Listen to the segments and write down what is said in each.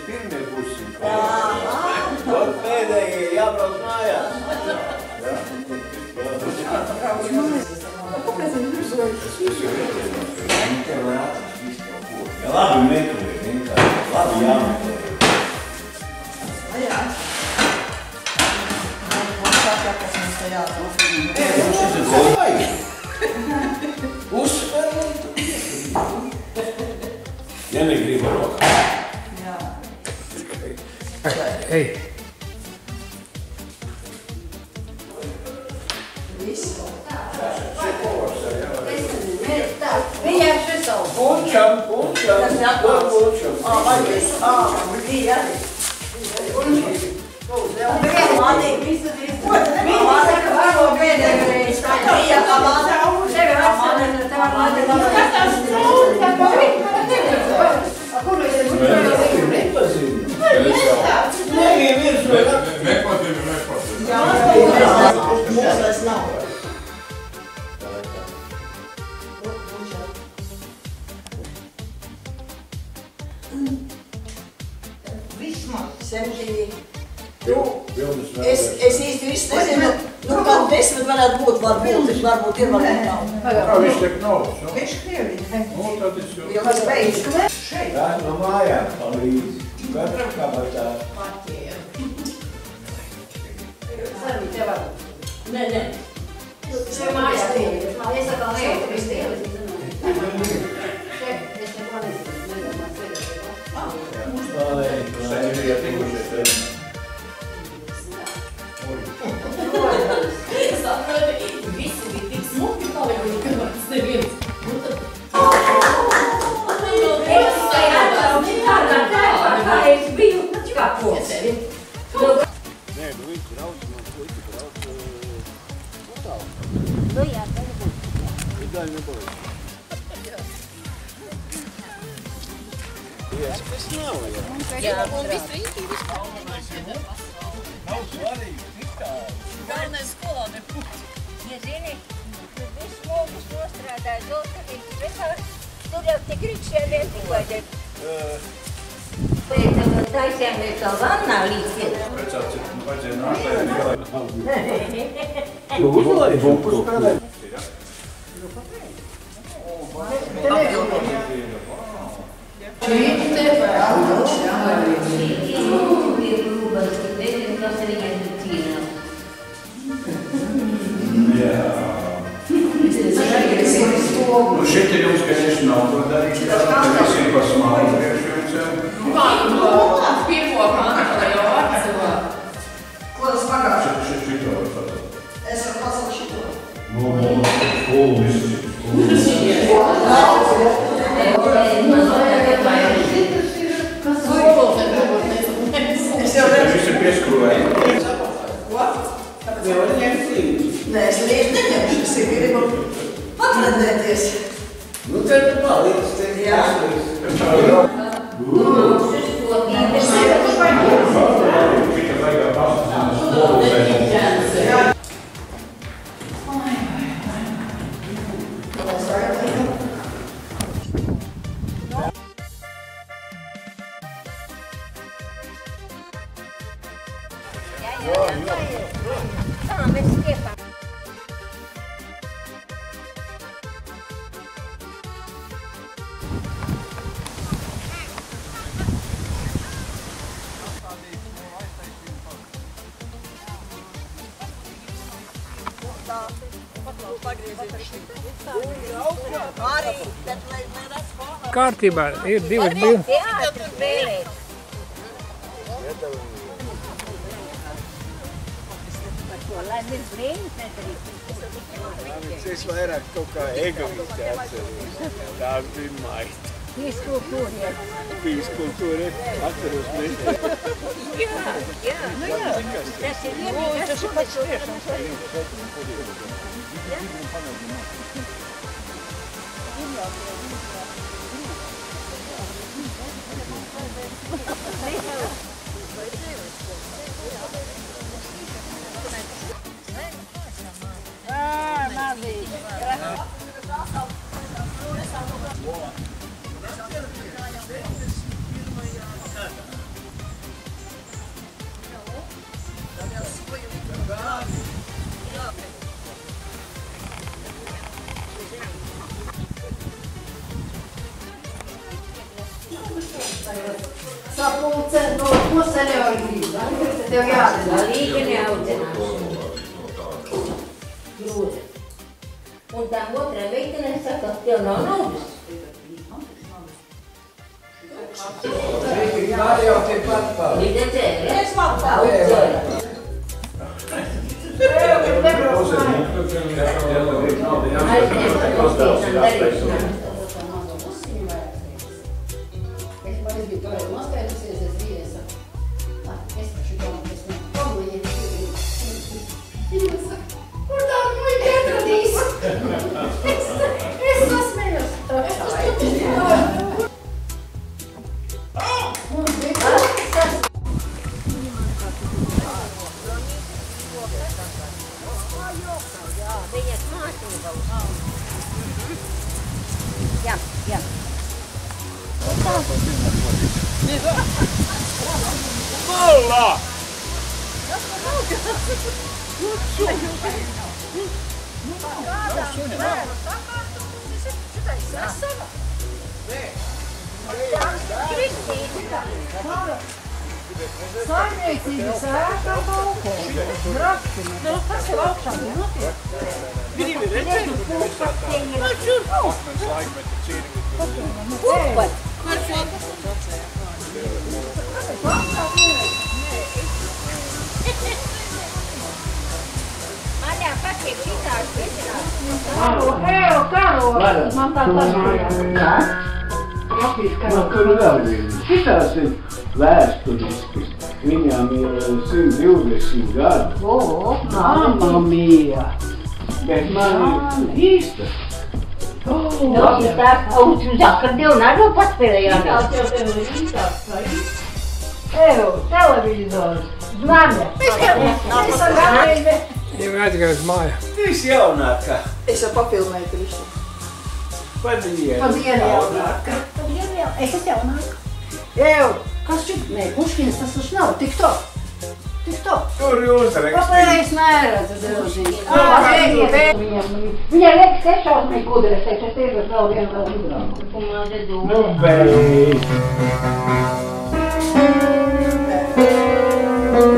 pirmie pusi. Ot pēdējie jābrauc mājās. Ja labi meklē, vienkārši. Labi jāmeklē. Uzsverot. Ja negribu rokā. Jā. Ej. Viss. Viņai šis savu. Punčam. Tas jāpāc. Punčam. Vai viss? Bija arī. Viņa saka, varbūt pēdējā reize. Viņa kā māte. Tevi atstāja, tev māte. Skatās strūti, tā kā kur mēs Jā, mums vairs nav. Viss man, semžīgi. Es īsti visu nezinu, kādu 10 varētu būt, varbūt ir, varbūt nav. Kā viņš tiek novs? Viņš Krievija. Tad es jau... Jo kas beidz. Šeit. Tā no mājām palīdzi. Katram kabatā. Sarvīt, tev var. Nē. Tev mājas pieeja. Es atkal neietu, viss tievi. Šeit, es neko nezinu. Saproti, visi bija tik smuki palikuši, ka vairs neviens. Es tādā tēpā, kā es biju, kā poceri. Nē, viņš brauc, man puiši brauc tālu. Nu jā, tā nebūs. Vidāļ nebūs. Tas nav, jā. Un viss rītī vispār. Nav svarīgi, tik tālu. Galvenais skolā nebūs. Ja zini, tur viss mūgus nostrādāja Zoltanītas visās, tur jau tik rikšē vientīgojot. Pēc tam taisījām vēl tā vannā līdz. Pēc cik vajadzēja nākt, lai bumpu spēlē. Nu šeit ir jums, ka es nav to darīšu, ka visiem par smālu priekšjumcēm. Pirmo pantu jau atsavā. Ko tas pagājuši? Šito var patāt. Es varu pasaukt šito. Es jau redzu. Visi pieskrūvēji. Ko? Nē, es lieši neņemšu, es gribu patrendēties. Nu, tad palīdz tev. Jā. Tā, mēs stiepām. Kārtībā ir divas bildes. Teātris spēlēt. Lai mēs brīnus nedarītu. Es vairāk kaut kā egoisti atceros. Tā bija maita. Fīskultūra. Fīskultūra. Atceros mēs. Jā. Nu jā. Tas ir vienīgais. Tas ir pats tiešām. sapulcē, ko seniori grib. Tev jādara. Līga neaudzināšana. Grūti. Un tam otrai meitenei saka, tev nav naudas. Kā jau tepat pār. Līdz dzēri. Es varu Saimniecības ēka balkoni. Graksini. Kas jau augšā notiek? Maņā patīk šitās visinās. Karo, man tā paškajā. Tur vēl viena. Šitās ir vēsturiskas. Viņām ir 120 gadu. Mamma mia! Bet man ir īsta. Ja tā uzāk ar divu nādu paspēlējām. Evo, televizors. Zvani. Jau aizgāju uz māju. Tu esi jaunākā. Es jau papilnēju visu. Padienu. Padienu jaunāka. Es esmu jaunāka. Evo, kas šit? Nē, Puškins tas taču nav. Tik to. Tur jūs rakstīju. Kāpēc neredzu, Dilžīgi? Viņai liekas, ka es šausmīgi gudras, es iedos vēl vienu vēl gudrāku. Nu, beidz.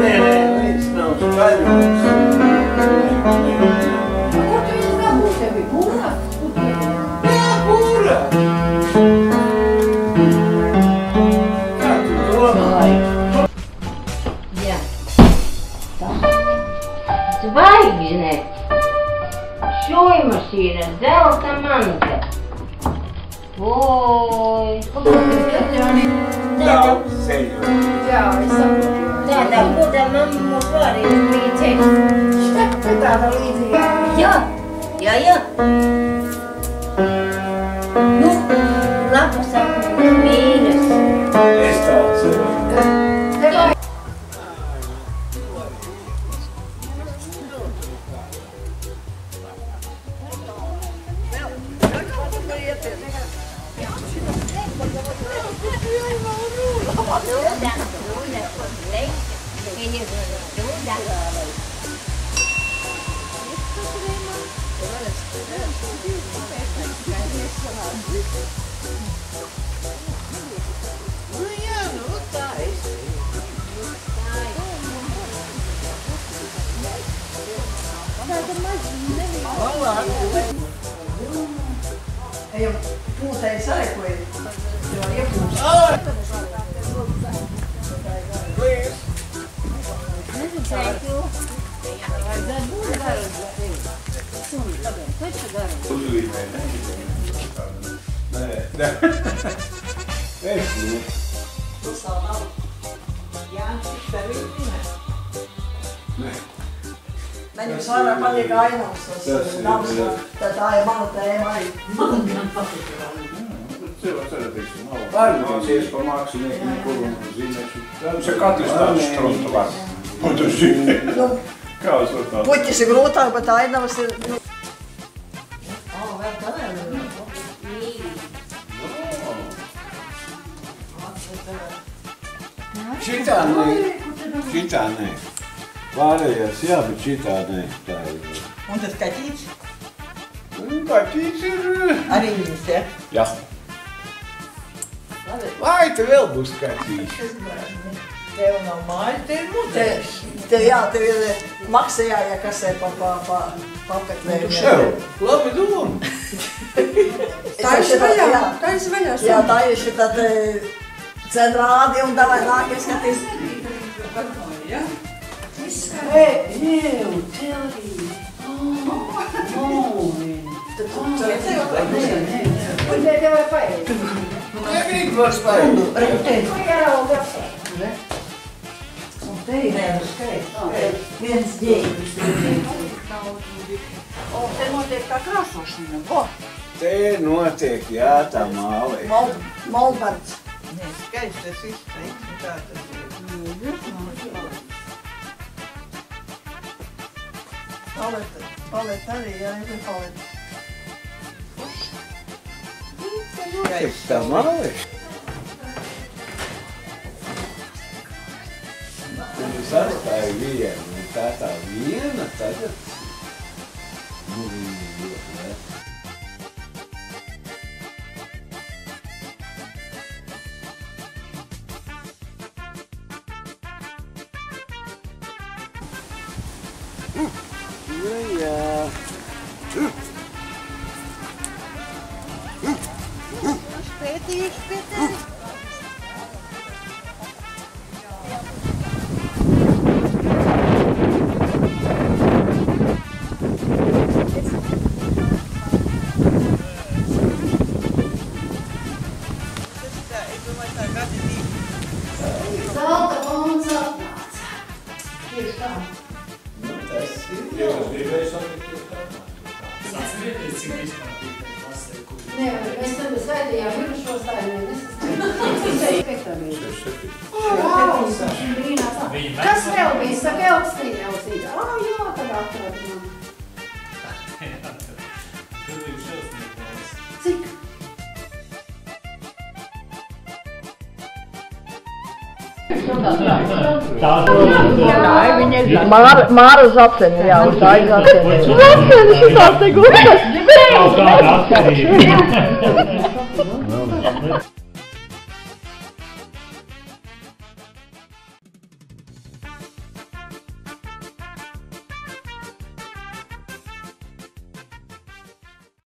Nē, līdz nav skaļums. Kur tu izdabūji tevi? Būrā? Jā, būrā. Kā tu domāji? Jā. Zvaigzne. Šujmašīna, zelta manta. Oi. Daudz ceļu. Jā, es saprotu. Tāda būdā mamma mūs varēja līdzēt. Tāda līdzīga. Jā. Nu, lapas sapņu mīnas. Es tāds ceļu. Ejam, pūtēji sarekoja. Jo iepūst. Uzlīmē, ne? Nē. Es ne. Tu savu nav. Jānis, tev ir zināt. Nē. Man jums vairāk patīk ainavas. Tā ir mana tēma arī. Man patīk ainavas. Pārnācies pa mākslinieku, kuru zināšu. Mums ir katrs tāds struntu var. Un tu zini. Kā es var tādu? Puķis ir grūtāk, bet ainavas ir... Vēl tādā ir. Šitā nē. Pārējās jā, bet šitā nē. Tā ir. Un tas kaķīts? Un kaķīts ir... Arī viņas, ja? Jā. Labi, Vai, te vēl būs kaķīši. Tev nav mājas, te ir mutēs. Tev ir maksā jāiekasē pa papeklēm. Šev, labi doma. Taisi vaļā. Jā, taisi tad centrādi un davai nākies skatīs. Un te tev vai paēst? Negrib vairs paēst. Viens ģērbis. Te notiek tā krāsošana. Te notiek, jā, tā mālē. Molbards. Nē, skaisti tas izteiks, tā tas ir. Palet arī, jā, ir palet. Notiek tā mālē. Tad es atstāju vienu, un tā viena tagad. Nu, jā. Pētījuši pie tevi. Zelta fonds atnāca. Tieši tā. Nu, tas ir. Nē, mēs tad svētījām virušos tājumiem. Kas vēl bija? Saka, Elkstīna Elkstīna. Jā, tad atradu man. Cik? Māra Zapseni, jā, tā ir Zapseni. Zapseni šitās te gūtas.